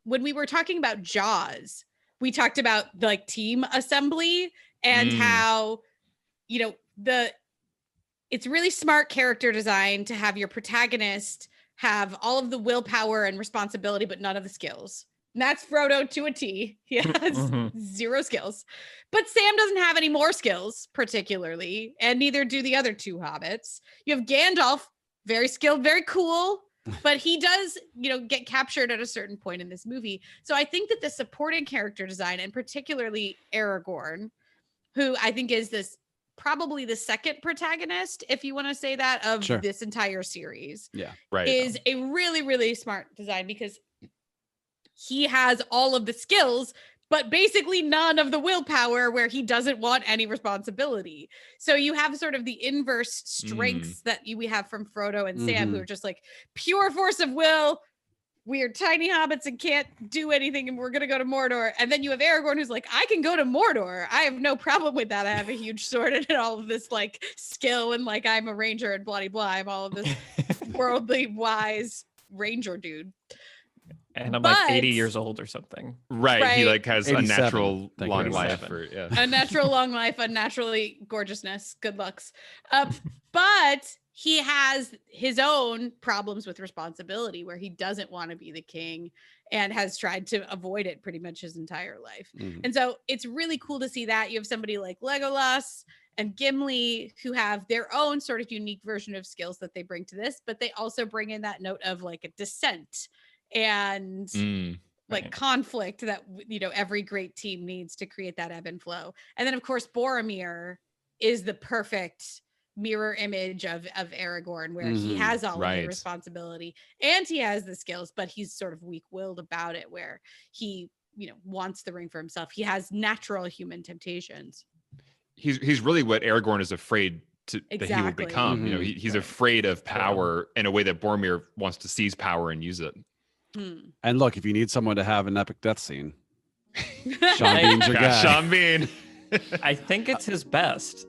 when we were talking about Jaws, we talked about like team assembly and how, you know, it's really smart character design to have your protagonist have all of the willpower and responsibility, but none of the skills. And that's Frodo to a T. He has 0 skills. But Sam doesn't have any more skills, particularly, and neither do the other 2 hobbits. You have Gandalf, very skilled, very cool, but he does, you know, get captured at a certain point in this movie. So I think that the supporting character design, and particularly Aragorn, who I think is this probably the second protagonist, if you want to say that, of this entire series. Yeah, right. Is a really, really smart design because he has all of the skills, but basically none of the willpower, where he doesn't want any responsibility. So you have sort of the inverse strengths that we have from Frodo and Sam, who are just like pure force of will. We are tiny hobbits and can't do anything, and we're going to go to Mordor. And then you have Aragorn, who's like, I can go to Mordor. I have no problem with that. I have a huge sword and all of this like skill, and like I'm a ranger and blah, blah, blah. I'm all of this worldly wise ranger dude. And I'm like 80 years old or something. Right. He like has a 87. natural long life. A natural long life, unnaturally gorgeousness, good looks. But he has his own problems with responsibility, where he doesn't want to be the king and has tried to avoid it pretty much his entire life. And so it's really cool to see that. You have somebody like Legolas and Gimli who have their own sort of unique version of skills that they bring to this, but they also bring in that note of like a dissent and like conflict that, you know, every great team needs to create that ebb and flow. And then of course Boromir is the perfect mirror image of Aragorn, where he has all of the responsibility and he has the skills, but he's sort of weak-willed about it, where he, you know, wants the ring for himself. He has natural human temptations. He's really what Aragorn is afraid that he will become. You know, he's afraid of power in a way that Boromir wants to seize power and use it. And look, if you need someone to have an epic death scene, Sean Bean's your guy. Sean Bean. I think it's his best.